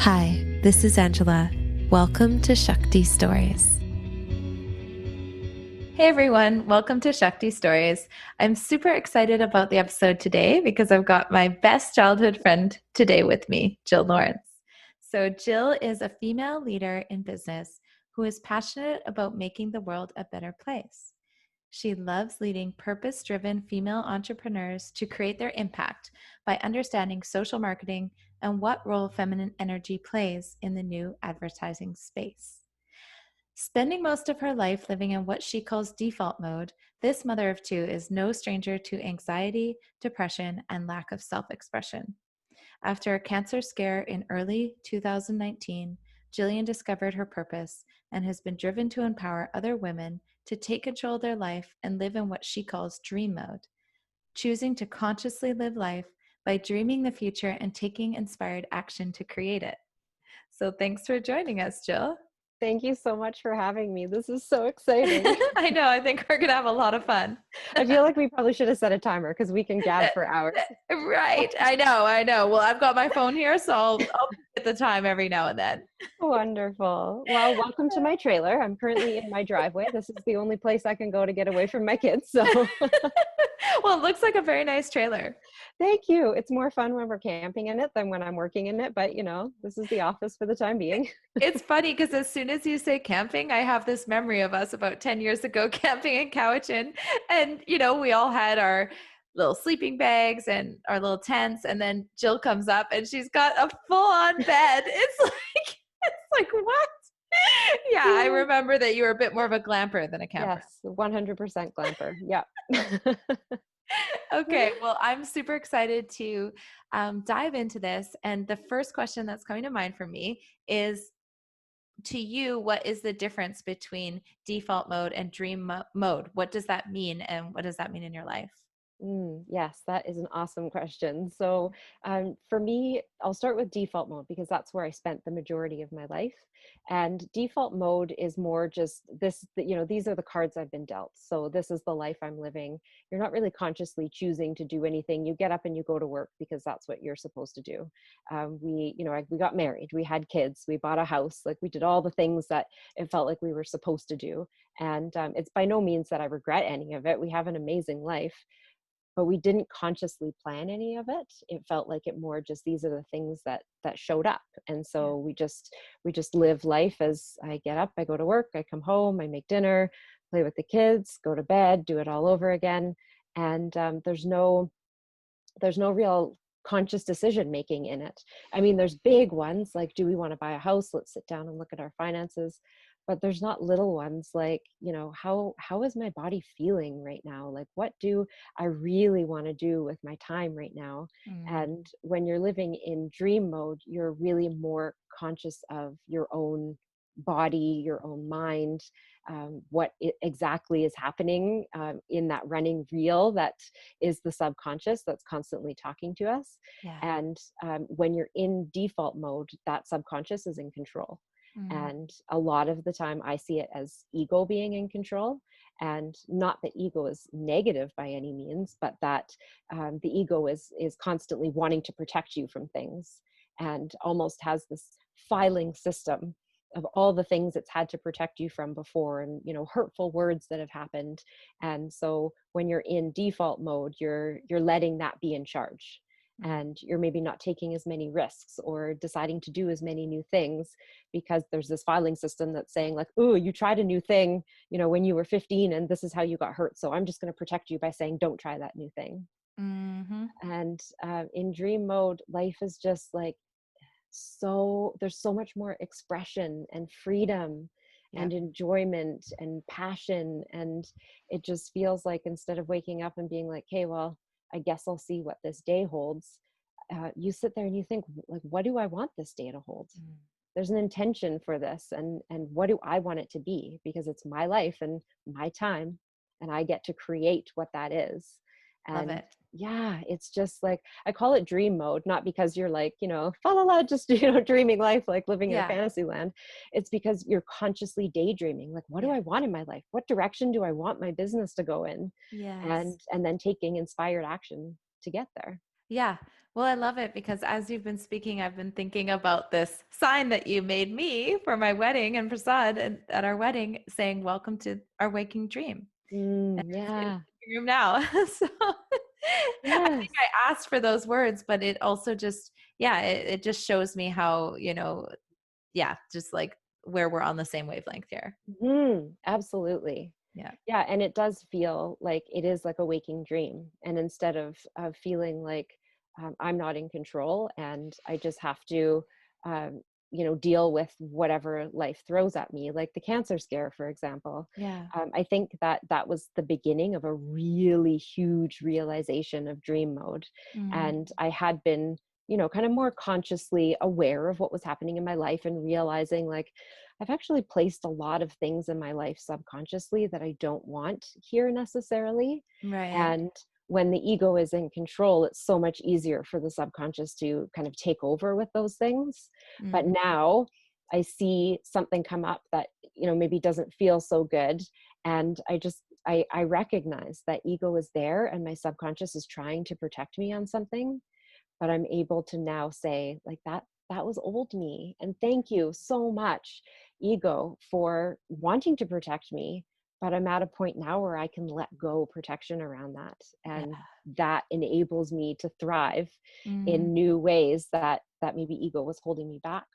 Hi, this is Angela. Welcome to Shakti Stories. Hey everyone, welcome to Shakti Stories. I'm super excited about the episode today because I've got my best childhood friend today with me, Jill Lawrence. So, Jill is a female leader in business who is passionate about making the world a better place. She loves leading purpose-driven female entrepreneurs to create their impact by understanding social marketing and what role feminine energy plays in the new advertising space. Spending most of her life living in what she calls default mode, this mother of two is no stranger to anxiety, depression, and lack of self-expression. After a cancer scare in early 2019, Jillian discovered her purpose and has been driven to empower other women to take control of their life and live in what she calls dream mode, choosing to consciously live life by dreaming the future and taking inspired action to create it. So thanks for joining us, Jill. Thank you so much for having me. This is so exciting. I know, I think we're going to have a lot of fun. I feel like we probably should have set a timer because we can gab for hours. Right. I know. Well, I've got my pephone here, so I'll get the time every now and then. Wonderful. Well, welcome to my trailer. I'm currently in my driveway. This is the only place I can go to get away from my kids. So Well, it looks like a very nice trailer. thank you. It's more fun when we're camping in it than when I'm working in it. But, this is the office for the time being. It's funny because as soon as you say camping, I have this memory of us about 10 years ago camping in Cowichan. And, we all had our little sleeping bags and our little tents. And then Jill comes up and she's got a full-on bed. It's like, what? Yeah, I remember that you were a bit more of a glamper than a camper. Yes, 100% glamper. Yeah. Okay, well, I'm super excited to dive into this. And the first question that's coming to mind for me is, to you, what is the difference between default mode and dream mode? What does that mean? And what does that mean in your life? Yes, that is an awesome question. So, for me, I'll start with default mode because that's where I spent the majority of my life. And default mode is more just this, these are the cards I've been dealt. So, this is the life I'm living. You're not really consciously choosing to do anything. You get up and you go to work because that's what you're supposed to do. We got married, we had kids, we bought a house, like we did all the things that it felt like we were supposed to do. And it's by no means that I regret any of it. We have an amazing life, but we didn't consciously plan any of it. It felt like it more just, these are the things that showed up. And so we just live life as I get up, I go to work, I come home, I make dinner, play with the kids, go to bed, do it all over again. And there's no real conscious decision making in it. I mean, there's big ones like, do we want to buy a house? Let's sit down and look at our finances. But there's not little ones like, how is my body feeling right now? Like, what do I really want to do with my time right now? And when you're living in dream mode, you're really more conscious of your own body, your own mind, exactly is happening in that running reel that is the subconscious that's constantly talking to us. Yeah. And when you're in default mode, that subconscious is in control. And a lot of the time I see it as ego being in control, and not that ego is negative by any means, but that the ego is constantly wanting to protect you from things and almost has this filing system of all the things it's had to protect you from before, and hurtful words that have happened. And so when you're in default mode, you're letting that be in charge. And you're maybe not taking as many risks or deciding to do as many new things because there's this filing system that's saying like, oh, you tried a new thing, when you were 15 and this is how you got hurt. So I'm just going to protect you by saying, don't try that new thing. Mm-hmm. And in dream mode, life is just like, there's so much more expression and freedom and enjoyment and passion. And it just feels like instead of waking up and being like, hey, well, I guess I'll see what this day holds. You sit there and you think, like, what do I want this day to hold? There's an intention for this, and what do I want it to be? Because it's my life and my time, and I get to create what that is. And Love it. yeah, it's just like, I call it dream mode, not because you're like, fa la la, just, dreaming life, like living in a fantasy land. It's because you're consciously daydreaming. Like, what do I want in my life? What direction do I want my business to go in? Yes. And then taking inspired action to get there. Yeah. Well, I love it because as you've been speaking, I've been thinking about this sign that you made me for my wedding and Prasad and at our wedding saying, "Welcome to our waking dream." And it's in Yeah. the living room now. So I think Yes. I asked for those words, but it also just, yeah, it just shows me how, yeah, just like where we're on the same wavelength here. Absolutely. Yeah. Yeah, and it does feel like it is like a waking dream. And instead of feeling like I'm not in control and I just have to, um, deal with whatever life throws at me, like the cancer scare, for example. Yeah. I think that that was the beginning of a really huge realization of dream mode. Mm, And I had been, kind of more consciously aware of what was happening in my life and realizing like, I've actually placed a lot of things in my life subconsciously that I don't want here necessarily. right. And when the ego is in control, it's so much easier for the subconscious to kind of take over with those things. But Mm, now I see something come up that, maybe doesn't feel so good. And I recognize that ego is there and my subconscious is trying to protect me on something, but I'm able to now say like that was old me, and thank you so much, ego, for wanting to protect me, but I'm at a point now where I can let go protection around that, yeah. and that enables me to thrive Mm, in new ways that maybe ego was holding me back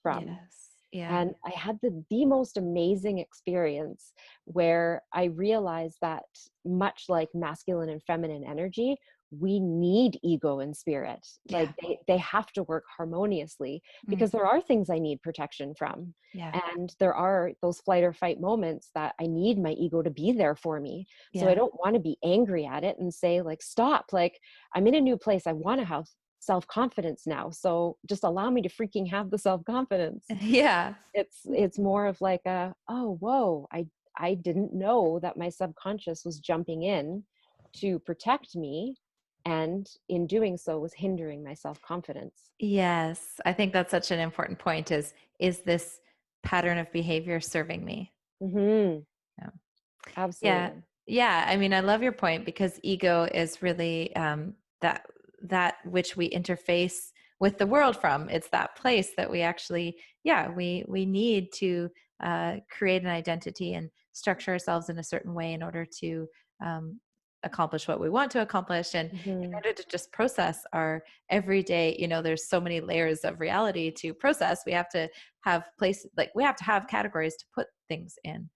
from. yes. Yeah. And I had the most amazing experience where I realized that, much like masculine and feminine energy, we need ego and spirit. Like Yeah. they have to work harmoniously, Mm, because there are things I need protection from. yeah. And there are those flight or fight moments that I need my ego to be there for me. So I Yeah. don't want to be angry at it and say, like, stop, like, I'm in a new place. I want to have self confidence now. So just allow me to freaking have the self confidence. Yeah. It's more of like a, oh, whoa, I didn't know that my subconscious was jumping in to protect me, and in doing so was hindering my self-confidence. Yes. I think that's such an important point is this pattern of behavior serving me? Mhm. Yeah. Yeah. Absolutely. Yeah. I mean, I love your point because ego is really that which we interface with the world from. It's that place that we actually, yeah, we need to create an identity and structure ourselves in a certain way in order to um, accomplish what we want to accomplish. And in Mhm. order to just process our everyday, there's so many layers of reality to process. We have to have places, like we have to have categories to put things in.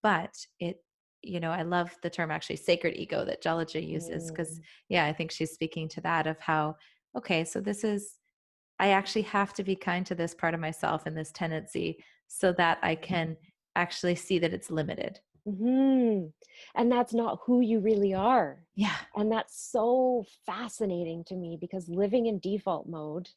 But I love the term actually sacred ego that Jalaja uses because, Mm. yeah, I think she's speaking to that of how, okay, so I actually have to be kind to this part of myself and this tendency so that I can actually see that it's limited. Mhm. And that's not who you really are. Yeah. And that's so fascinating to me, because living in default mode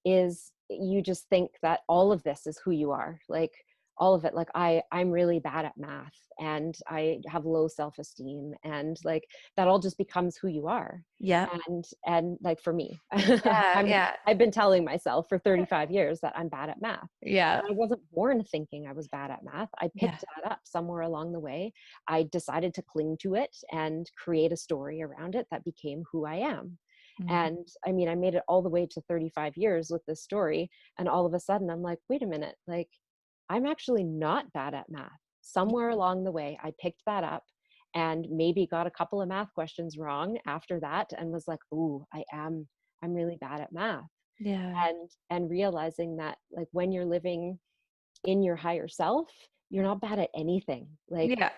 is, you just think that all of this is who you are. Like all of it. Like I'm really bad at math and I have low self-esteem, and like that all just becomes who you are. Yep. And like for me, Yeah. Yeah. I've been telling myself for 35 years that I'm bad at math. Yeah. And I wasn't born thinking I was bad at math. I Yeah. picked that up somewhere along the way. I decided to cling to it and create a story around it that became who I am. Mhm. And I mean, I made it all the way to 35 years with this story. And all of a sudden, I'm like, wait a minute, like, I'm actually not bad at math. Somewhere along the way, I picked that up and maybe got a couple of math questions wrong after that and was like, ooh, I'm really bad at math. Yeah. And realizing that, like, when you're living in your higher self, you're not bad at anything, like Yeah.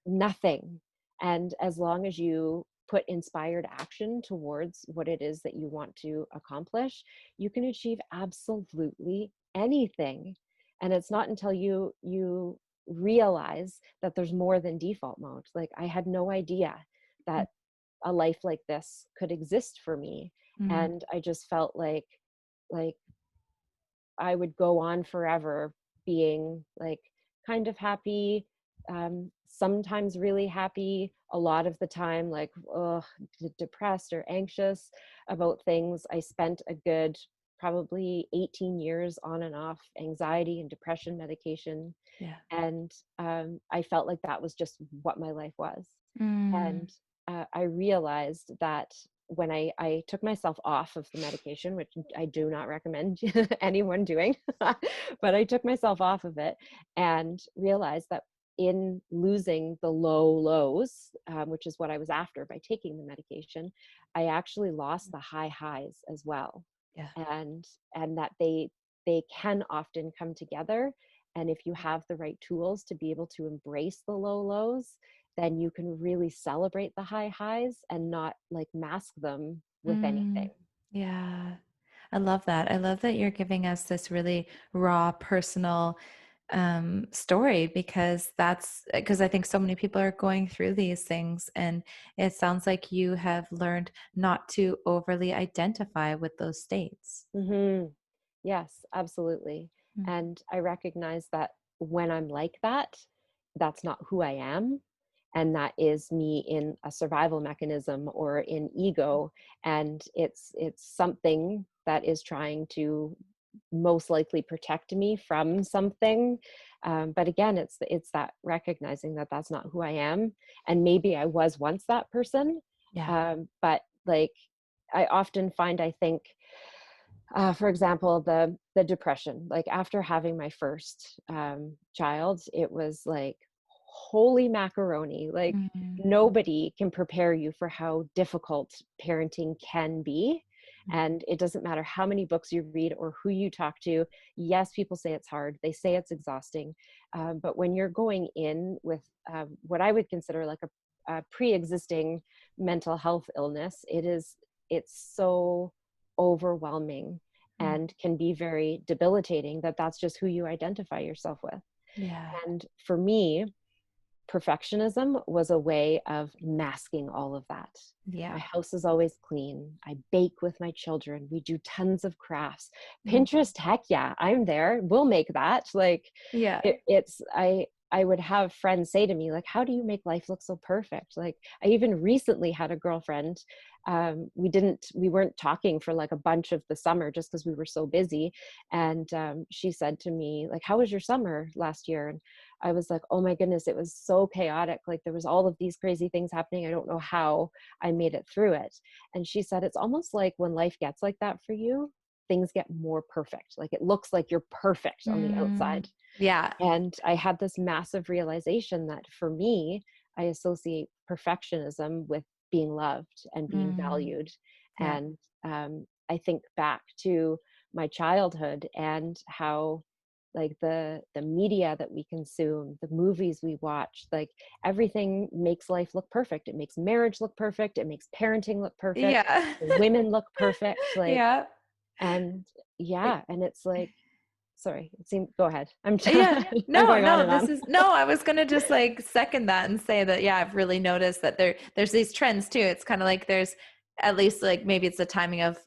nothing. And as long as you put inspired action towards what it is that you want to accomplish, you can achieve absolutely anything. And it's not until you realize that there's more than default mode. Like, I had no idea that a life like this could exist for me. Mm-hmm. And I just felt like I would go on forever being like kind of happy, sometimes really happy, a lot of the time like, depressed or anxious about things. I spent a good probably 18 years on and off anxiety and depression medication. Yeah. And I felt like that was just what my life was. Mm. And I realized that when I took myself off of the medication, which I do not recommend anyone doing, but I took myself off of it and realized that in losing the low lows, which is what I was after by taking the medication, I actually lost the high highs as well. Yeah. And that they can often come together. And if you have the right tools to be able to embrace the low lows, then you can really celebrate the high highs and not like mask them with Mm, anything. yeah. I love that. I love that you're giving us this really raw, personal story, because I think so many people are going through these things. And it sounds like you have learned not to overly identify with those states. Hmm. Yes, absolutely. Mm, And I recognize that when I'm like that, that's not who I am. And that is me in a survival mechanism or in ego. And it's something that is trying to most likely protect me from something. But again, it's that recognizing that that's not who I am. And maybe I was once that person. yeah. But like I often find, I think, for example, the depression. Like after having my first child, it was like holy macaroni. Like Mm, nobody can prepare you for how difficult parenting can be. mm, And it doesn't matter how many books you read or who you talk to. Yes, people say it's hard. They say it's exhausting. But when you're going in with what I would consider like a pre-existing mental health illness, it's so overwhelming mm. and can be very debilitating that that's just who you identify yourself with. Yeah. And for me, perfectionism was a way of masking all of that. My Yeah. house is always clean. I bake with my children. We do tons of crafts. Mm, Pinterest, heck yeah, I'm there. We'll make that. Like yeah. I would have friends say to me, like, how do you make life look so perfect? Like I even recently had a girlfriend. We weren't talking for like a bunch of the summer just because we were so busy. And she said to me, like, how was your summer last year? And I was like, oh my goodness, it was so chaotic. Like there was all of these crazy things happening. I don't know how I made it through it. And she said, it's almost like when life gets like that for you, things get more perfect. Like it looks like you're perfect on the Mm, outside. yeah. And I had this massive realization that for me, I associate perfectionism with being loved and being Mm, valued. yeah. And I think back to my childhood and how like the media that we consume, the movies we watch, like everything makes life look perfect. It makes marriage look perfect. It makes parenting look perfect. Yeah. Women look perfect. Like, Yeah. and Like, yeah, and it's like, sorry, it seemed, go ahead. yeah. I'm No, going on no, and this on. is no, I was gonna just like second that and say that, yeah, I've really noticed that there's these trends too. It's kind of like there's at least like maybe it's the timing of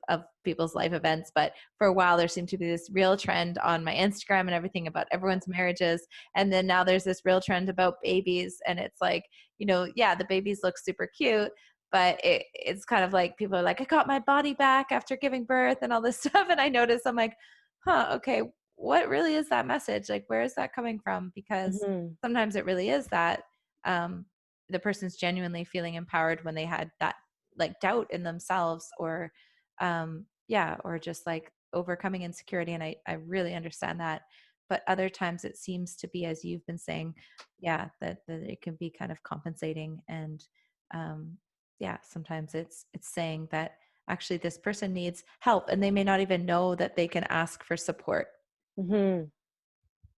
people's life events, but for a while there seemed to be this real trend on my Instagram and everything about everyone's marriages. And then now there's this real trend about babies. And it's like, yeah, the babies look super cute, but it's kind of like people are like, I got my body back after giving birth and all this stuff. And I notice I'm like, huh, okay, what really is that message? Like, where is that coming from? Because Mhm. sometimes it really is that um, the person's genuinely feeling empowered when they had that like doubt in themselves, or yeah, or just like overcoming insecurity. And I really understand that. But other times it seems to be, as you've been saying, yeah, that it can be kind of compensating. And um, yeah, sometimes it's saying that actually this person needs help and they may not even know that they can ask for support. Mhm.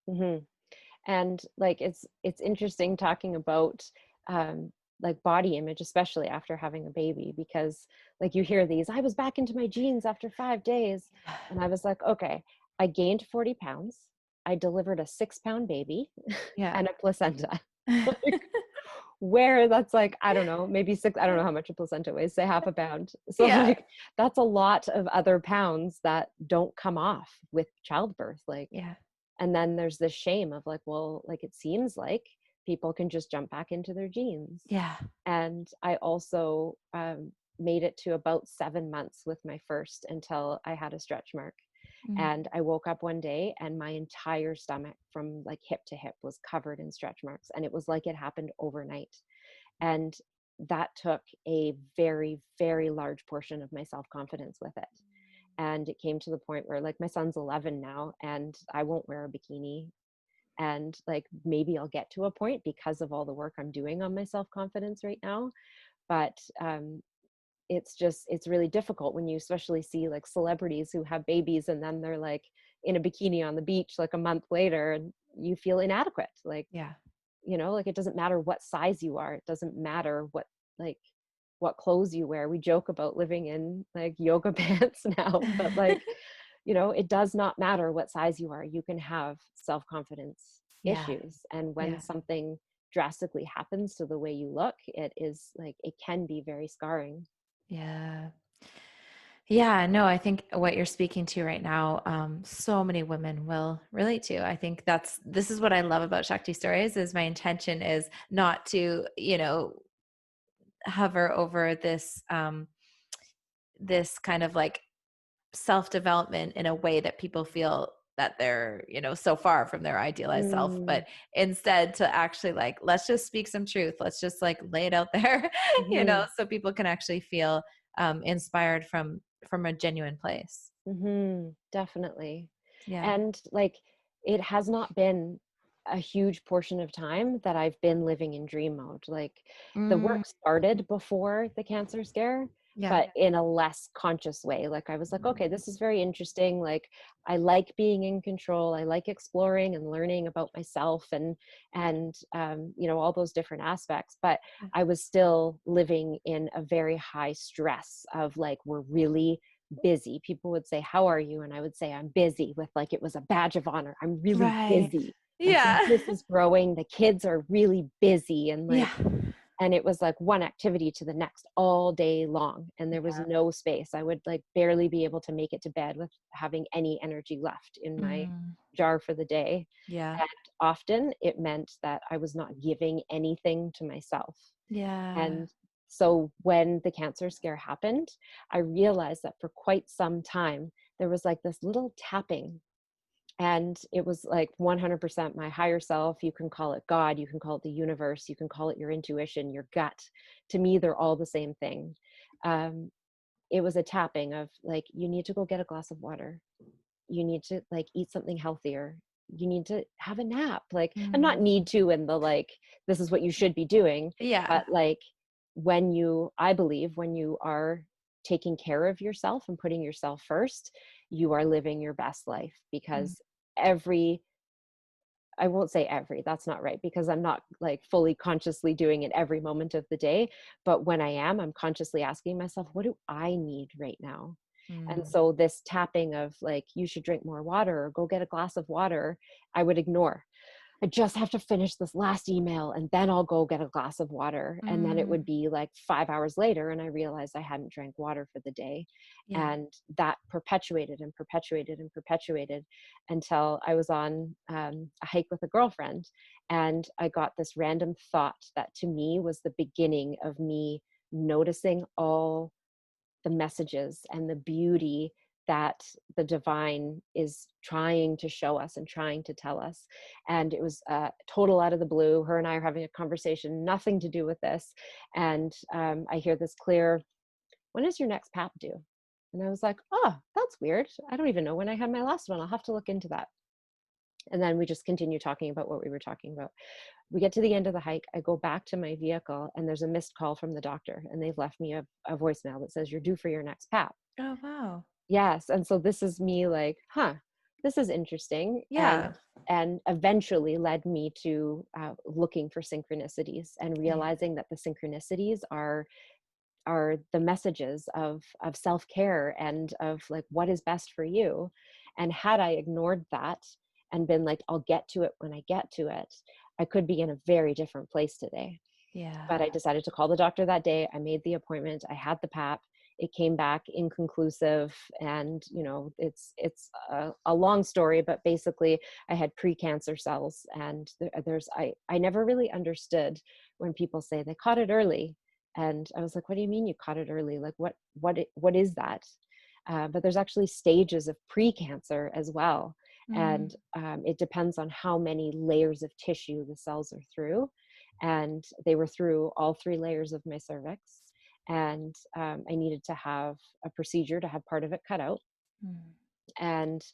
Mhm. And like it's interesting talking about um like body image, especially after having a baby, because like you hear these, I was back into my jeans after 5 days. And I was like, okay, I gained 40 pounds. I delivered a 6-pound baby Yeah. and a placenta. Like, where that's like, I don't know, maybe six, I don't know how much a placenta weighs, say half a pound. So Yeah. like that's a lot of other pounds that don't come off with childbirth. Like, Yeah. and then there's this shame of like, well, like it seems like people can just jump back into their jeans. Yeah. And I also made it to about 7 months with my first until I had a stretch mark. Mm. And I woke up one day and my entire stomach from like hip to hip was covered in stretch marks. And it was like it happened overnight. And that took a very, very large portion of my self-confidence with it. And it came to the point where, like, my son's 11 now, and I won't wear a bikini. And like, maybe I'll get to a point because of all the work I'm doing on my self-confidence right now. But it's really difficult when you especially see like celebrities who have babies and then they're like in a bikini on the beach like a month later, and you feel inadequate. Like, Yeah. like, it doesn't matter what size you are. It doesn't matter like what clothes you wear. We joke about living in like yoga pants now, but like, it does not matter what size you are. You can have self-confidence Yeah. issues. And when Yeah. something drastically happens to the way you look, it is like, it can be very scarring. Yeah. Yeah, no, I think what you're speaking to right now, so many women will relate to. I think this is what I love about Shakti stories is my intention is not to, hover over this kind of like self-development in a way that people feel that they're, so far from their idealized self, Mm, but instead to actually like, let's just speak some truth. Let's just like lay it out there, mhm. so people can actually feel inspired from a genuine place. Definitely. Yeah. And like, it has not been a huge portion of time that I've been living in dream mode. Like, the Mm, work started before the cancer scare, yeah. but in a less conscious way. Like, I was like, okay, this is very interesting. Like, I like being in control. I like exploring and learning about myself and all those different aspects. But I was still living in a very high stress of like, we're really busy. People would say, "How are you?" And I would say, "I'm busy," with like it was a badge of honor. I'm really Right. busy. My Yeah. business is growing. The kids are really busy. And Yeah. like, and it was like one activity to the next all day long. And there was Yeah. no space. I would like barely be able to make it to bed with having any energy left in my Mm, jar for the day. yeah. And often it meant that I was not giving anything to myself. Yeah. And so when the cancer scare happened, I realized that for quite some time, there was like this little tapping. And it was like 100% my higher self. You can call it God, you can call it the universe, you can call it your intuition, your gut. To me, they're all the same thing. Um, it was a tapping of like, you need to go get a glass of water. You need to like eat something healthier. You need to have a nap. Like, and not Mm, need to in the like, this is what you should be doing, yeah. but like, I believe when you are taking care of yourself and putting yourself first, you are living your best life. Mm, Because every I won't say every, that's not right, because I'm not like fully consciously doing it every moment of the day. But when I am, I'm consciously asking myself, what do I need right now? And mm, so this tapping of like, you should drink more water or go get a glass of water, I would ignore. I just have to finish this last email and then I'll go get a glass of water. And then it mm, would be like 5 hours later and I realized I hadn't drank water for the day. yeah. And that perpetuated and perpetuated and perpetuated until I was on a hike with a girlfriend. And I got this random thought that to me was the beginning of me noticing all the messages and the beauty that the divine is trying to show us and trying to tell us. And it was total out of the blue. Her and I are having a conversation, nothing to do with this. And I hear this clear, when is your next PAP due? And I was like, oh, that's weird. I don't even know when I had my last one. I'll have to look into that. And then we just continue talking about what we were talking about. We get to the end of the hike. I go back to my vehicle and there's a missed call from the doctor. And they've left me a voicemail that says, you're due for your next PAP. Oh, wow. Yes. And so this is me like, this is interesting. Yeah. And eventually led me to looking for synchronicities and Yeah. realizing that the synchronicities are the messages of self-care and of like what is best for you. And had I ignored that and been like, I'll get to it when I get to it, I could be in a very different place today. Yeah. But I decided to call the doctor that day. I made the appointment. I had the PAP. It came back inconclusive, and it's a long story. But basically, I had pre-cancer cells, and I never really understood when people say they caught it early, and I was like, what do you mean you caught it early? Like what is that? But there's actually stages of pre-cancer as well, Mm, and it depends on how many layers of tissue the cells are through. and they were through all 3 layers of my cervix. And I needed to have a procedure to have part of it cut out. Mm. And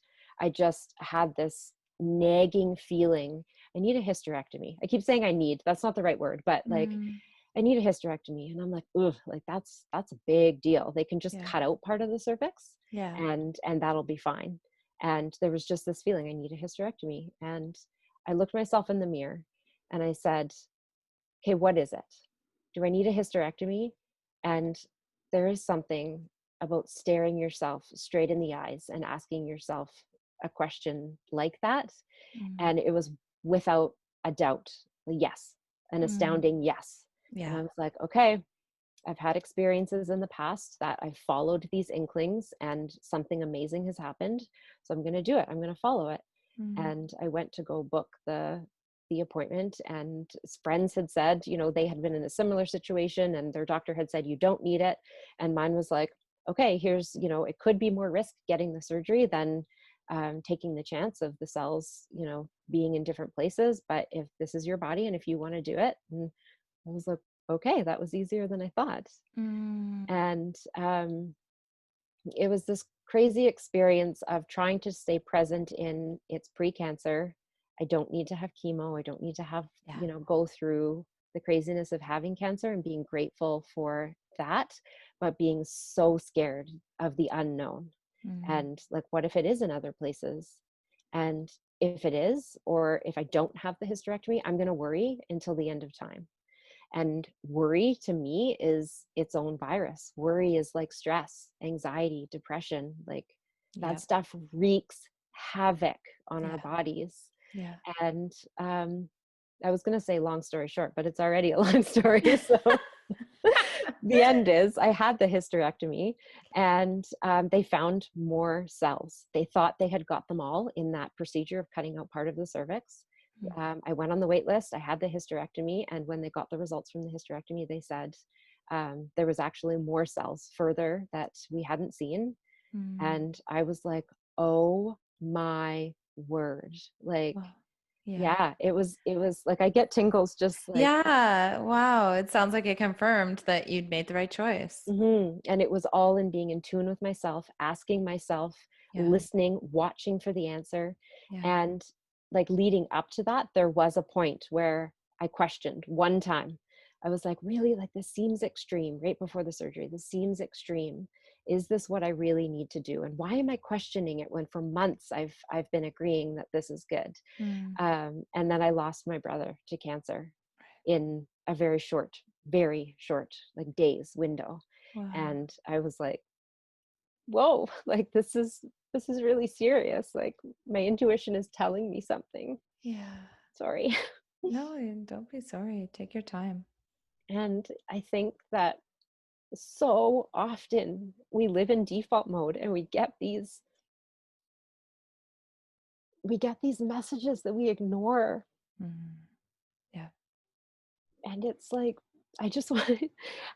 I just had this nagging feeling. I need a hysterectomy. I keep saying I need, that's not the right word, but like, Mm. I need a hysterectomy. And I'm like, ugh, like that's a big deal. They can just Yeah. cut out part of the cervix Yeah. and that'll be fine. And there was just this feeling, I need a hysterectomy. And I looked myself in the mirror and I said, okay, what is it? Do I need a hysterectomy? And there is something about staring yourself straight in the eyes and asking yourself a question like that. Mm. And it was without a doubt, a yes, an Mm. astounding yes. And Yeah. I was like, okay, I've had experiences in the past that I've followed these inklings and something amazing has happened. So I'm going to do it. I'm going to follow it. Mm. And I went to go book the appointment, and friends had said, you know, they had been in a similar situation and their doctor had said you don't need it. And mine was like, okay, here's, you know, it could be more risk getting the surgery than taking the chance of the cells, you know, being in different places. But if this is your body and if you want to do it, and I was like, okay, that was easier than I thought. Mm. And it was this crazy experience of trying to stay present in its pre-cancer. I don't need to have chemo. I don't need to have, Yeah. you know, go through the craziness of having cancer, and being grateful for that, but being so scared of the unknown. Mm. And like, what if it is in other places? And if it is, or if I don't have the hysterectomy, I'm going to worry until the end of time. And worry to me is its own virus. Worry is like stress, anxiety, depression. Like that Yep. stuff wreaks havoc on our Yeah. bodies. Yeah. And I was going to say long story short, but it's already a long story. So the end is I had the hysterectomy, and they found more cells. They thought they had got them all in that procedure of cutting out part of the cervix. Mm. I went on the wait list. I had the hysterectomy, and when they got the results from the hysterectomy, they said there was actually more cells further that we hadn't seen. Mm. And I was like, oh my word. Like, Well, yeah. yeah, it was like I get tingles just like. Yeah. Wow. It sounds like it confirmed that you'd made the right choice. And it was all in being in tune with myself, asking myself, Yeah. listening, watching for the answer. Yeah. And like leading up to that, there was a point where I questioned one time. I was like, really, like this seems extreme right before the surgery. This seems extreme. Is this what I really need to do? And why am I questioning it when for months I've been agreeing that this is good? Mm. And then I lost my brother to cancer in a very short, like days window. Wow. And I was like, whoa, like this is really serious. Like my intuition is telling me something. Yeah. Sorry. No, don't be sorry. Take your time. And I think that so often we live in default mode and we get these messages that we ignore. Mm. Yeah. And it's like, I just want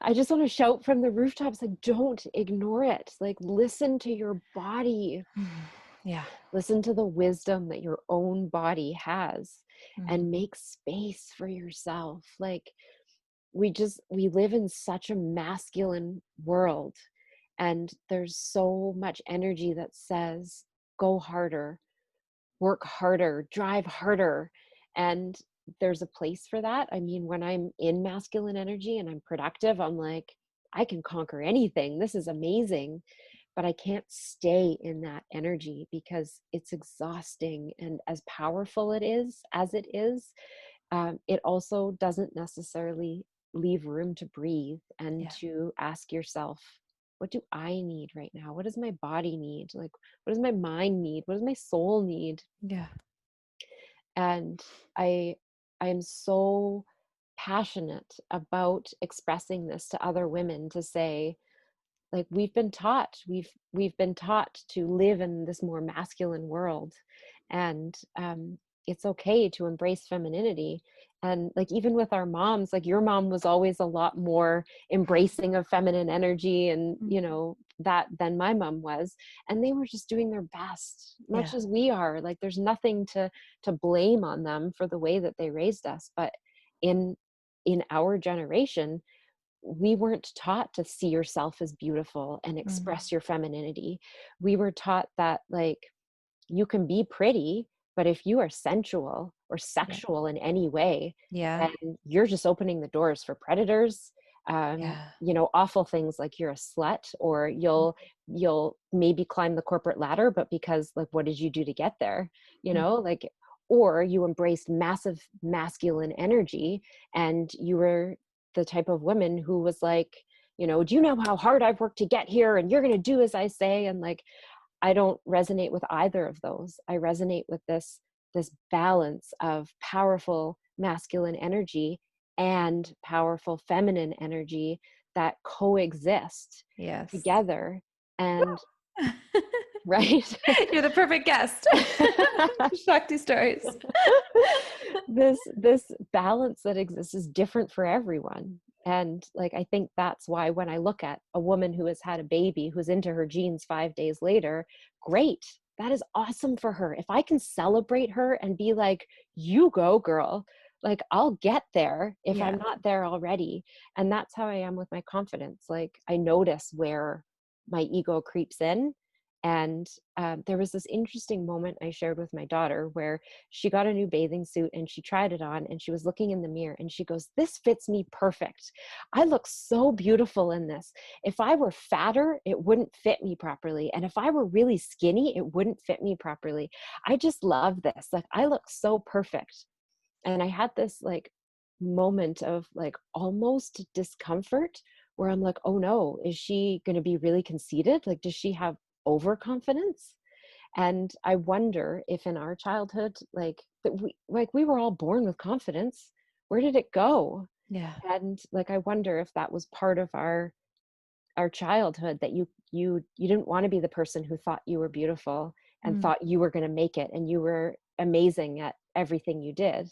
I just want to shout from the rooftops, like, don't ignore it. Like, listen to your body. Mm. Yeah. Listen to the wisdom that your own body has, Mm. and make space for yourself. Like, we live in such a masculine world, and there's so much energy that says go harder, work harder, drive harder. And there's a place for that. I mean, when I'm in masculine energy and I'm productive, I'm like, I can conquer anything. This is amazing. But I can't stay in that energy because it's exhausting. And as powerful it is, as it is, it also doesn't necessarily leave room to breathe and Yeah. to ask yourself, what do I need right now? What does my body need? Like, what does my mind need? What does my soul need? Yeah. And I am so passionate about expressing this to other women, to say, like, we've been taught to live in this more masculine world. And it's okay to embrace femininity. And like, even with our moms, like your mom was always a lot more embracing of feminine energy and, Mm. you know, that than my mom was. And they were just doing their best, much Yeah. as we are. Like, there's nothing to blame on them for the way that they raised us. But in in our generation, we weren't taught to see yourself as beautiful and Mm. express your femininity. We were taught that, like, you can be pretty, but if you are sensual or Yeah. sexual in any way, Yeah. then you're just opening the doors for predators. Yeah. Awful things like you're a slut, or Mm. you'll maybe climb the corporate ladder, but because, like, what did you do to get there? Mm. Like, or you embraced massive masculine energy, and you were the type of woman who was like, do you know how hard I've worked to get here, and you're going to do as I say? And like, I don't resonate with either of those. I resonate with this balance of powerful masculine energy and powerful feminine energy that coexist Yes. together. And right. You're the perfect guest. Shakti stories. This balance that exists is different for everyone. And like, I think that's why when I look at a woman who has had a baby who's into her jeans 5 days later, great, that is awesome for her. If I can celebrate her and be like, you go girl, like, I'll get there if I'm Yeah. not there already. And that's how I am with my confidence. Like, I notice where my ego creeps in. And there was this interesting moment I shared with my daughter where she got a new bathing suit and she tried it on, and she was looking in the mirror and she goes, "This fits me perfect. I look so beautiful in this. If I were fatter, it wouldn't fit me properly. And if I were really skinny, it wouldn't fit me properly. I just love this. Like, I look so perfect." And I had this like moment of like almost discomfort where I'm like, oh no, is she going to be really conceited? Like, does she have overconfidence? And I wonder if in our childhood, like, that we were all born with confidence. Where did it go? Yeah. And like, I wonder if that was part of our childhood, that you didn't want to be the person who thought you were beautiful and Mm. thought you were going to make it and you were amazing at everything you did.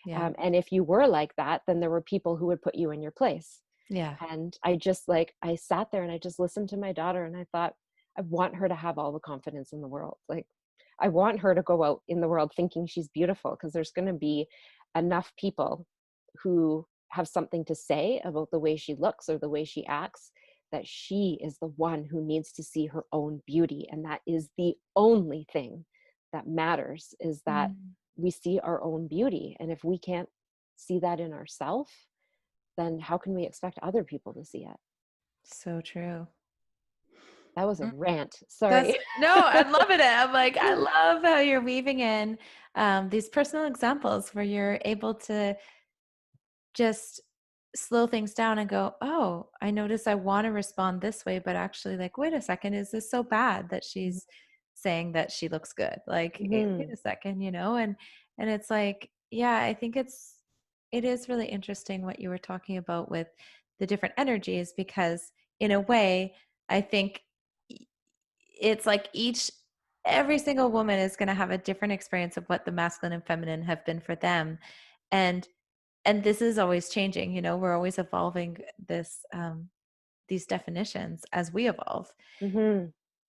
Yeah. And if you were like that, then there were people who would put you in your place. Yeah. And I just, like, I sat there and I just listened to my daughter and I thought, I want her to have all the confidence in the world. Like, I want her to go out in the world thinking she's beautiful, because there's going to be enough people who have something to say about the way she looks or the way she acts, that she is the one who needs to see her own beauty. And that is the only thing that matters, is that Mm. we see our own beauty. And if we can't see that in ourselves, then how can we expect other people to see it? So true. That was a Mm. rant. That's Sorry. no, I'm loving it. I'm like, I love how you're weaving in these personal examples where you're able to just slow things down and go, oh, I notice I want to respond this way, but actually, like, wait a second, is this so bad that she's saying that she looks good? Like, wait Mm-hmm. a second, and it's like, yeah, I think it is really interesting what you were talking about with the different energies, because in a way, I think it's like every single woman is going to have a different experience of what the masculine and feminine have been for them. And this is always changing, we're always evolving these definitions as we evolve. Mm-hmm.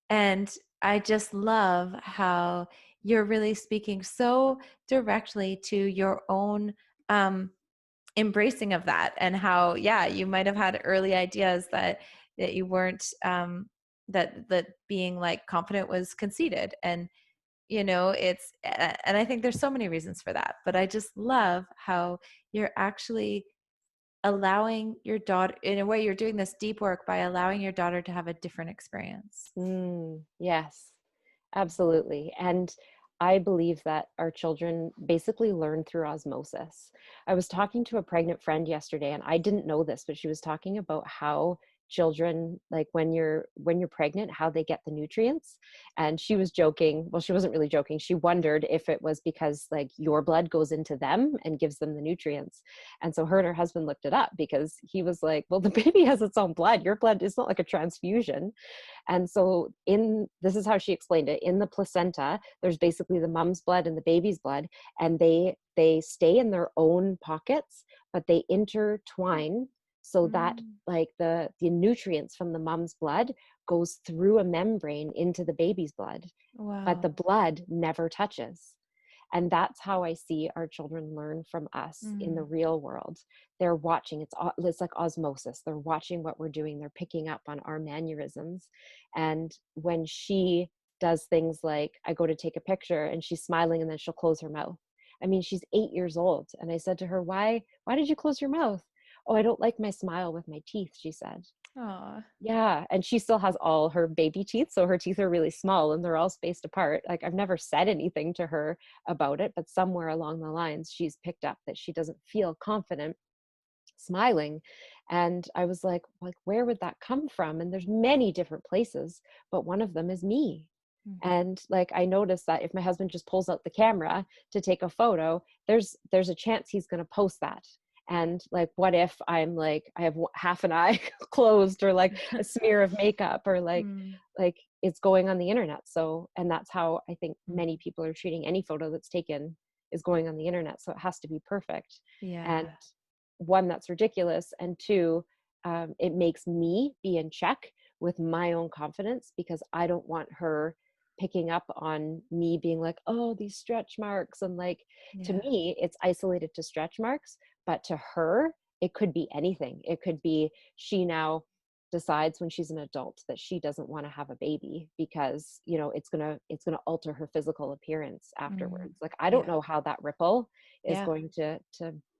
And I just love how you're really speaking so directly to your own um, embracing of that, and how, yeah, you might have had early ideas that you weren't that being like confident was conceited, and it's and I think there's so many reasons for that, but I just love how you're actually allowing your daughter, in a way, you're doing this deep work by allowing your daughter to have a different experience. Yes, absolutely. And I believe that our children basically learn through osmosis. I was talking to a pregnant friend yesterday, and I didn't know this, but she was talking about how children, like, when you're pregnant, how they get the nutrients. And she was joking, well, she wasn't really joking, she wondered if it was because, like, your blood goes into them and gives them the nutrients. And so her and her husband looked it up, because he was like, well, the baby has its own blood, your blood is not like a transfusion. And so, in this is how she explained it, in the placenta, there's basically the mom's blood and the baby's blood, and they stay in their own pockets, but they intertwine, so that, Mm. like, the nutrients from the mom's blood goes through a membrane into the baby's blood, but the Wow. blood never touches. And that's how I see our children learn from us in the Mm. real world. They're watching, it's like osmosis. They're watching what we're doing, they're picking up on our mannerisms. And when she does things like, I go to take a picture and she's smiling and then she'll close her mouth. I mean, she's 8 years old. And I said to her, why did you close your mouth? Oh, I don't like my smile with my teeth, she said. Aw. Yeah, and she still has all her baby teeth, so her teeth are really small and they're all spaced apart. Like, I've never said anything to her about it, but somewhere along the lines she's picked up that she doesn't feel confident smiling. And I was like, where would that come from? And there's many different places, but one of them is me. Mhm. And like, I noticed that if my husband just pulls out the camera to take a photo, there's a chance he's going to post that. And like, what if I'm like, I have half an eye closed, or like a smear of makeup, or Mm. like it's going on the internet. So, and that's how I think Mm. many people are treating any photo that's taken, is going on the internet. So it has to be perfect. And Yeah. one, that's ridiculous, and two, it makes me be in check with my own confidence, because I don't want her picking up on me being like, oh, these stretch marks. And like, to Yeah. me, it's isolated to stretch marks, but to her, it could be anything. It could be she now decides when she's an adult that she doesn't want to have a baby because, it's going to alter her physical appearance Mm. afterwards. Like, I don't Yeah. know how that ripple is Yeah. going to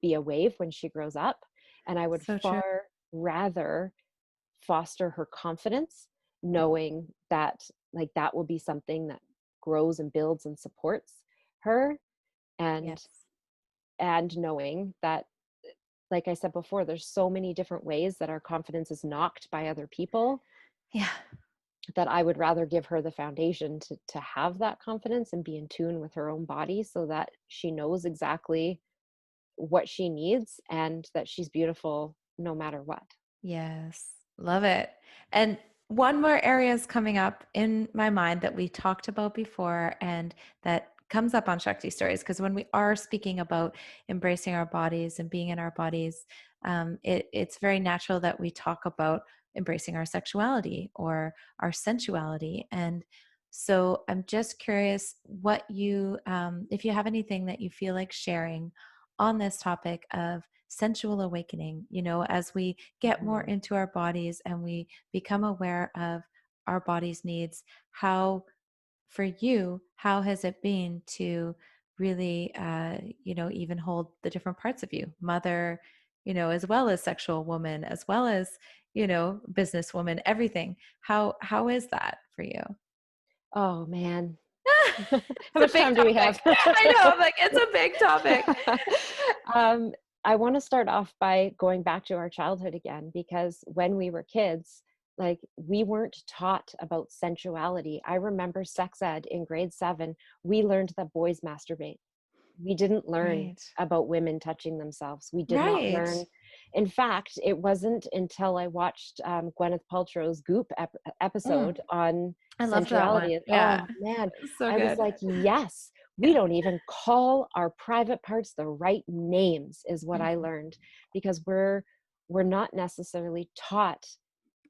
be a wave when she grows up. And I would So true. far rather foster her confidence, knowing that like that will be something that grows and builds and supports her. and Yes. and knowing that, like I said before, there's so many different ways that our confidence is knocked by other people, Yeah. that I would rather give her the foundation to have that confidence and be in tune with her own body, so that she knows exactly what she needs and that she's beautiful no matter what. Yes, love it. And one more area is coming up in my mind that we talked about before and that comes up on Shakti Stories, because when we are speaking about embracing our bodies and being in our bodies, it's very natural that we talk about embracing our sexuality or our sensuality. And so I'm just curious if you have anything that you feel like sharing on this topic of sensual awakening, as we get more Mhm. into our bodies and we become aware of our body's needs. For you, how has it been to really, even hold the different parts of you, mother, as well as sexual woman, as well as, businesswoman, everything? How is that for you? Oh man. How It's a much big time do we topic. have? I know. I'm like, it's a big topic. um, I want to start off by going back to our childhood again, because when we were kids, like, we weren't taught about sensuality. I remember sex ed in grade 7. We learned that boys masturbate. We didn't learn Right. about women touching themselves. We did not Right. learn. In fact, it wasn't until I watched Gwyneth Paltrow's Goop Mm, episode on I loved that one. sensuality. Yeah. Oh man, So I was good. like, yes, we Yeah. don't even call our private parts the right names, is what I Mhm. learned, because we're not necessarily taught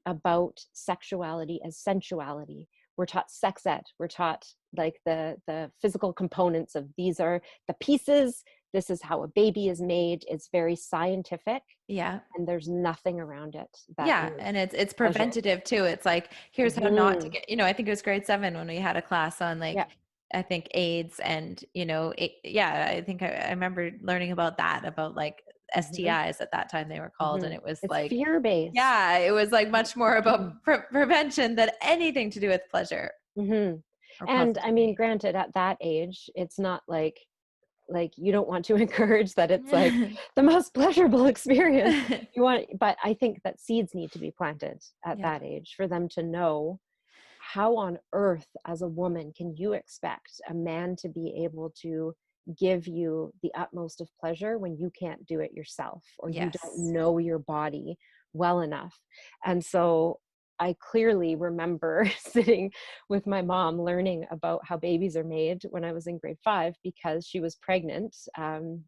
about sexuality as sensuality. We're taught sex ed. We're taught like the physical components of, these are the pieces. This is how a baby is made. It's very scientific, Yeah. and there's nothing around it that Yeah, is and it's pleasurable. preventative too. It's like, here's how not to Hmm. get, I think it was grade 7 when we had a class on Yeah. like, I think AIDS and, yeah, I think I remember learning about that, about like Hmm. STIs at that time they were called. And Hmm. it was It's like, fear based. yeah, it was like much more about prevention than anything to do with pleasure Hmm. or And I mean, positivity. granted, at that age, it's not like you don't want to encourage that it's like the most pleasurable experience you want, but I think that seeds need to be planted at Yeah. that age for them to know, how on earth as a woman can you expect a man to be able to give you the utmost of pleasure when you can't do it yourself, or you don't Yes. know your body well enough? And so I clearly remember sitting with my mom learning about how babies are made when I was in grade 5, because she was pregnant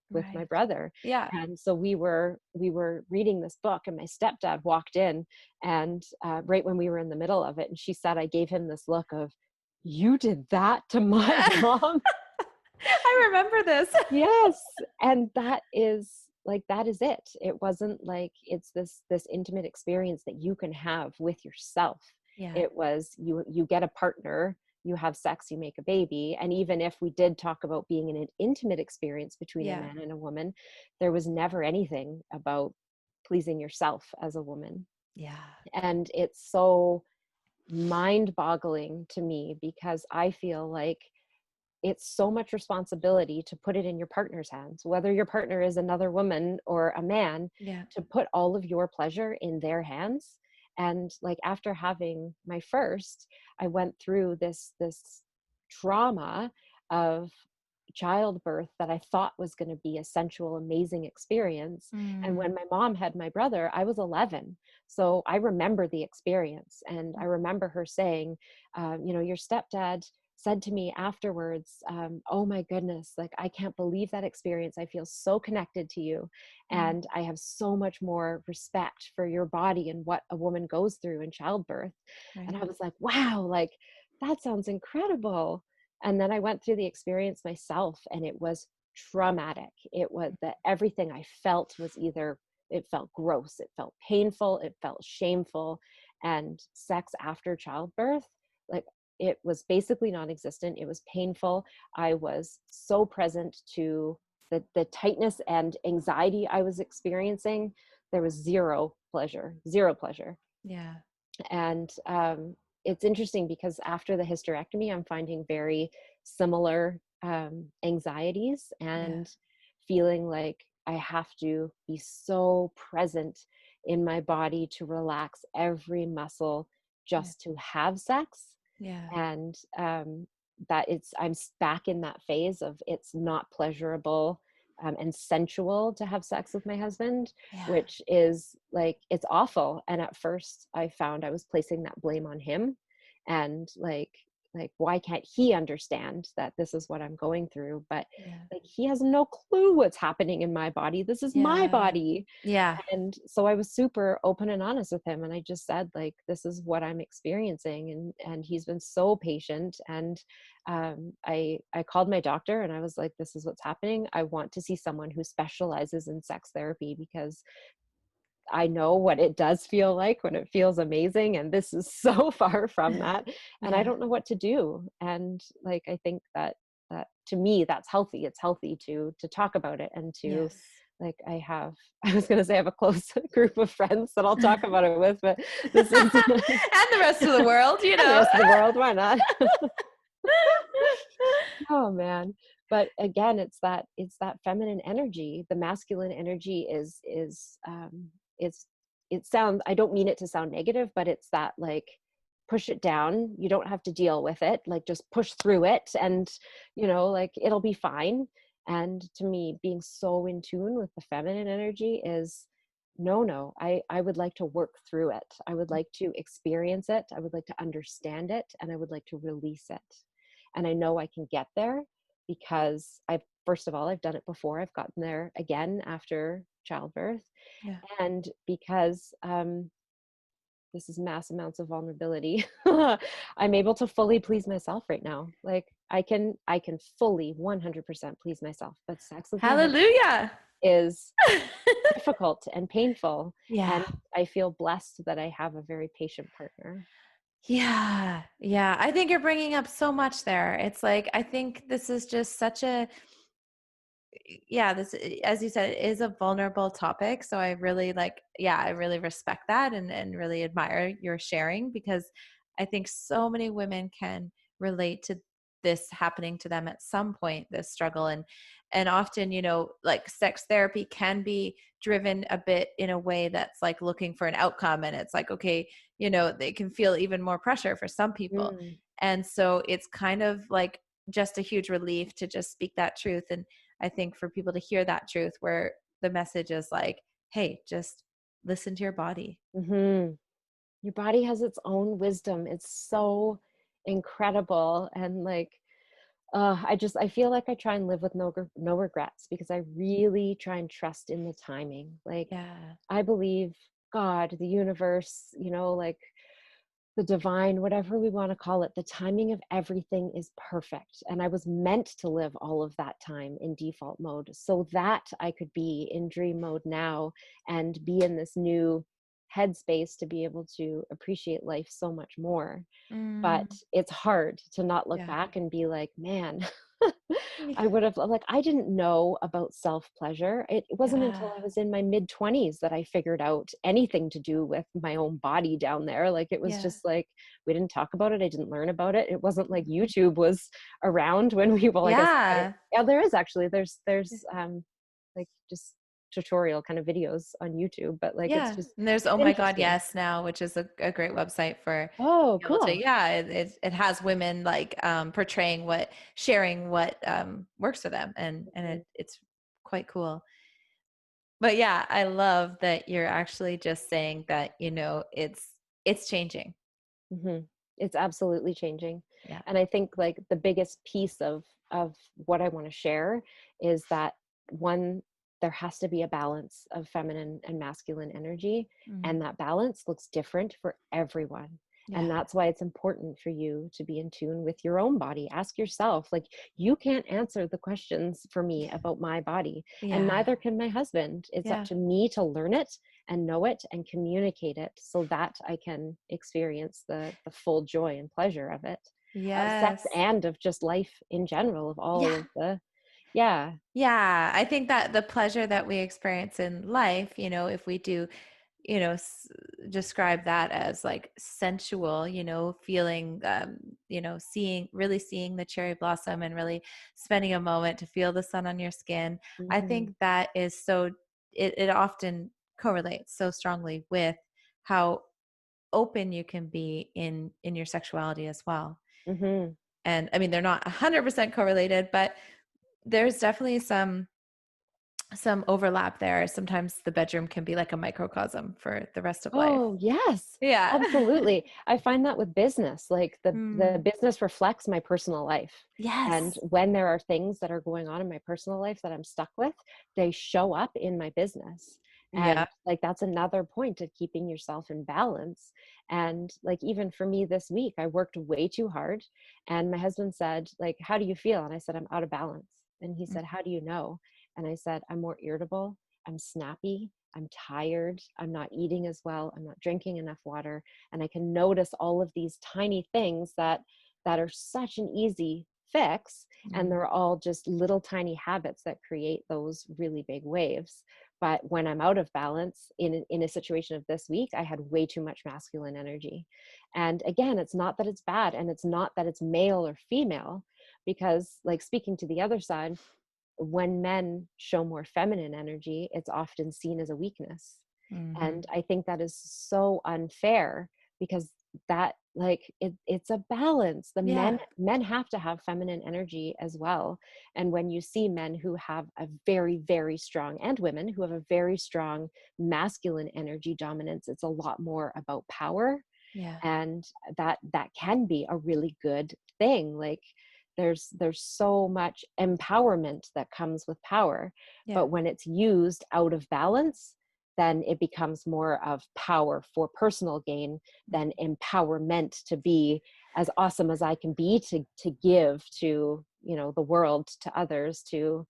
with my Right. brother. Yeah. And so we were reading this book, and my stepdad walked in, and right when we were in the middle of it, and she said, I gave him this look of, you did that to my mom? I remember this. Yes, and that is it. It wasn't like it's this intimate experience that you can have with yourself. Yeah. It was you get a partner, you have sex, you make a baby, and even if we did talk about being in an intimate experience between a Yeah. man and a woman, there was never anything about pleasing yourself as a woman. Yeah. And it's so mind-boggling to me because I feel like it's so much responsibility to put it in your partner's hands, whether your partner is another woman or a man, Yeah. to put all of your pleasure in their hands. And like after having my first, I went through this trauma of childbirth that I thought was going to be a sensual, amazing experience. And Mm. when my mom had my brother, I was 11. So I remember the experience. And I remember her saying, your stepdad said to me afterwards, oh my goodness, like I can't believe that experience. I feel so connected to you. Mm. And I have so much more respect for your body and what a woman goes through in childbirth. And Right. I was like, wow, like that sounds incredible. And then I went through the experience myself and it was traumatic. It was that everything I felt was either, it felt gross, it felt painful, it felt shameful. And sex after childbirth, like it was basically non-existent. It was painful. I was so present to the tightness and anxiety I was experiencing. There was zero pleasure. Yeah. And it's interesting because after the hysterectomy, I'm finding very similar anxieties Yeah. and feeling like I have to be so present in my body to relax every muscle Yeah. just to have sex. Yeah. And that I'm back in that phase of it's not pleasurable and sensual to have sex with my husband, Yeah. which is like it's awful. And at first I found I was placing that blame on him, and like why can't he understand that this is what I'm going through? But Yeah. like he has no clue what's happening in my body. This is my Yeah. body. Yeah. And so I was super open and honest with him, and I just said like this is what I'm experiencing. And he's been so patient. And I called my doctor and I was like, this is what's happening. I want to see someone who specializes in sex therapy because I know what it does feel like when it feels amazing, and this is so far from that, and I Yeah. don't know what to do. And like I think that to me that's healthy. It's healthy to talk about it and to Yes. like I have I was going to say I have a close group of friends that I'll talk about it with, but this is And the rest of the world, you and the know. rest of the world, why not? Oh man. But again, it's that feminine energy. The masculine energy is it sounds, I don't mean it to sound negative, but it's that like push it down. You don't have to deal with it. Like just push through it and like it'll be fine. And to me, being so in tune with the feminine energy is no, I would like to work through it. I would like to experience it. I would like to understand it, and I would like to release it. And I know I can get there because first of all, I've done it before. I've gotten there again after childbirth. Yeah. And because this is mass amounts of vulnerability, I'm able to fully please myself right now. Like I can fully 100% please myself, but sex with my husband Hallelujah. is difficult and painful. Yeah. And I feel blessed that I have a very patient partner. Yeah. Yeah. I think you're bringing up so much there. It's like, I think this is just such a, yeah, this, as you said, it is a vulnerable topic. So I really like, yeah, I really respect that and really admire your sharing, because I think so many women can relate to this happening to them at some point, this struggle. And often, like sex therapy can be driven a bit in a way that's like looking for an outcome. And it's like, okay, they can feel even more pressure for some people. Mm. And so it's kind of like just a huge relief to just speak that truth. And I think for people to hear that truth, where the message is like, hey, just listen to your body. Hmm. Your body has its own wisdom. It's so incredible. And like, I feel like I try and live with no regrets because I really try and trust in the timing. Like, Yeah. I believe God, the universe, like the divine, whatever we want to call it, the timing of everything is perfect. And I was meant to live all of that time in default mode so that I could be in dream mode now and be in this new headspace to be able to appreciate life so much more. But Mm, it's hard to not look yeah. back and be like, man, Yeah. I would have, like, I didn't know about self-pleasure. It wasn't Yeah. until I was in my mid-20s that I figured out anything to do with my own body down there. Like, it was Yeah. just like, we didn't talk about it. I didn't learn about it. It wasn't like Mhm. YouTube was around when we, well, I guess, Yeah. yeah, there is actually, like just tutorial kind of videos on YouTube, but like, it's Yeah, just, and there's Oh it's My God, interesting. Yes now, which is a great website for Oh, able to, cool. yeah, it has women like portraying what sharing what works for them, and it's quite cool. But yeah, I love that you're actually just saying that, it's changing. Mhm. It's absolutely changing. Yeah. And I think like the biggest piece of what I want to share is that one, there has to be a balance of feminine and masculine energy, Mm. and that balance looks different for everyone. And Yeah. that's why it's important for you to be in tune with your own body. Ask yourself, like, you can't answer the questions for me about my body, and Yeah. neither can my husband. It's up Yeah. to me to learn it and know it and communicate it so that I can experience the full joy and pleasure of it, of sex Yes. and of just life in general, of all Yeah. of the, yeah. Yeah, I think that the pleasure that we experience in life, if we do, you know, s- describe that as like sensual, feeling, really seeing the cherry blossom and really spending a moment to feel the sun on your skin. I Mhm. think that is it often correlates so strongly with how open you can be in your sexuality as well. Mhm. And I mean, they're not 100% correlated, but there's definitely some overlap there. Sometimes the bedroom can be like a microcosm for the rest of life. Oh, yes, Yeah. absolutely. I find that with business, like the Mm. business reflects my personal life. And Yes. when there are things that are going on in my personal life that I'm stuck with, they show up in my business. Yeah. And like that's another point of keeping yourself in balance. And like even for me this week, I worked way too hard. And my husband said, like, how do you feel? And I said, I'm out of balance. And he Mm. said, how do you know? And I said, I'm more irritable, I'm snappy, I'm tired, I'm not eating as well, I'm not drinking enough water, and I can notice all of these tiny things that are such an easy fix, and Mm. they're all just little tiny habits that create those really big waves. But when I'm out of balance in a situation of this week, I had way too much masculine energy. And again, it's not that it's bad, and it's not that it's male or female, because like speaking to the other side, when men show more feminine energy, it's often seen as a weakness. Mhm. And I think that is so unfair because that like it's a balance. The men Yeah. men have to have feminine energy as well. And when you see men who have a very, very strong, and women who have a very strong masculine energy dominance, it's a lot more about power, Yeah. and that can be a really good thing. Like there's so much empowerment that comes with power, Yeah. but when it's used out of balance, then it becomes more of power for personal gain than empowerment to be as awesome as I can be, to give to, the world, to others, to,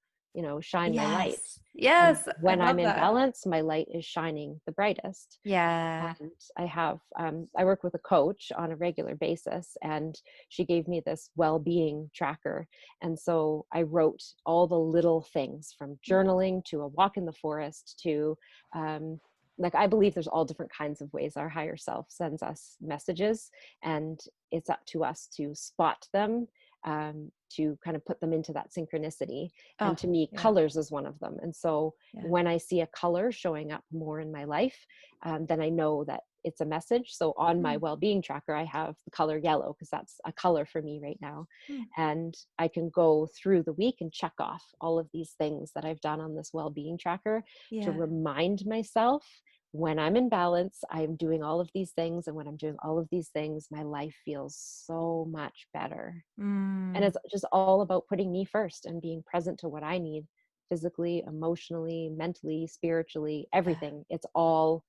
shine my light. Yes. And Yes. I when I'm love in that. balance, my light is shining the brightest. Yeah. And I work with a coach on a regular basis, and she gave me this well-being tracker. And so I wrote all the little things, from journaling to a walk in the forest to, um, like, I believe there's all different kinds of ways our higher self sends us messages, and it's up to us to spot them, to kind of put them into that synchronicity. Oh, And to me, yeah. colors is one of them. And so Yeah. when I see a color showing up more in my life, then I know that it's a message. So on my Mm. well-being tracker, I have the color yellow because that's a color for me right now. Mm. And I can go through the week and check off all of these things that I've done on this well-being tracker to Yeah. remind myself, when I'm in balance, I'm doing all of these things. And when I'm doing all of these things, my life feels so much better. And Mm. it's just all about putting me first and being present to what I need, physically, emotionally, mentally, spiritually, Yeah. everything. It's all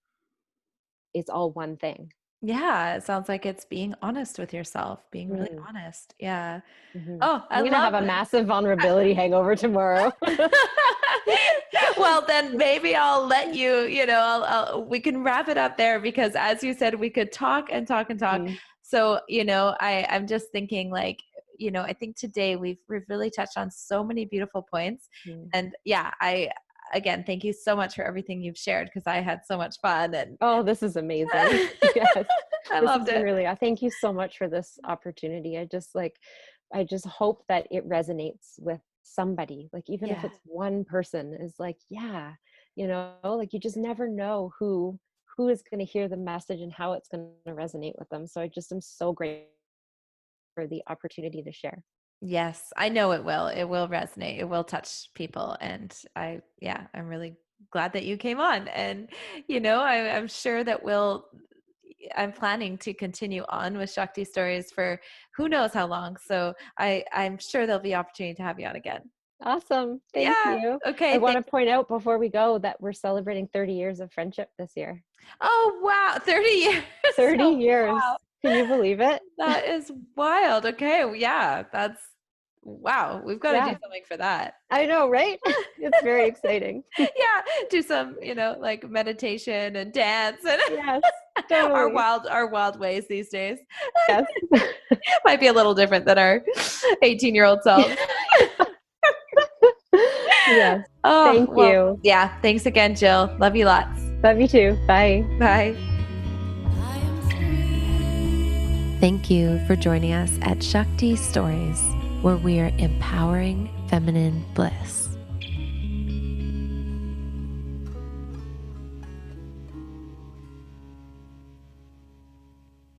one thing. Yeah, it sounds like it's being honest with yourself, being really Mm, honest. Yeah. hmm. Oh, I I'm gonna have love a massive vulnerability hangover tomorrow. Well, then maybe I'll let you, we can wrap it up there because as you said, we could talk and talk and talk. Mm, So, I'm just thinking like, I think today we've really touched on so many beautiful points. mm. And yeah, again, thank you so much for everything you've shared because I had so much fun and Oh, this is amazing. Yes. I This loved has been it. really, thank you so much for this opportunity. I just hope that it resonates with somebody, like even if Yeah. it's one person is like, yeah, like you just never know who is going to hear the message and how it's going to resonate with them. So I just am so grateful for the opportunity to share. Yes, I know it will. It will resonate. It will touch people. And yeah, I'm really glad that you came on. And, I'm sure that I'm planning to continue on with Shakti stories for who knows how long. So I'm sure there'll be opportunity to have you on again. Awesome. Thank Yeah. you. I Okay. want to Thanks. point out before we go that we're celebrating 30 years of friendship this year. Oh, wow. 30 years. 30 Oh, years. wow. Can you believe it? That is wild. Okay. Well, yeah. Wow. We've got to do Yeah, something for that. I know, right? It's very exciting. Yeah, do some, like meditation and dance and Yes, our totally. wild ways these days. Yes. Might be a little different than our 18-year-old selves. Yes. Oh, Thank well, you. yeah. Thanks again, Jill. Love you lots. Love you too. Bye. Bye. Thank you for joining us at Shakti Stories, where we are empowering feminine bliss.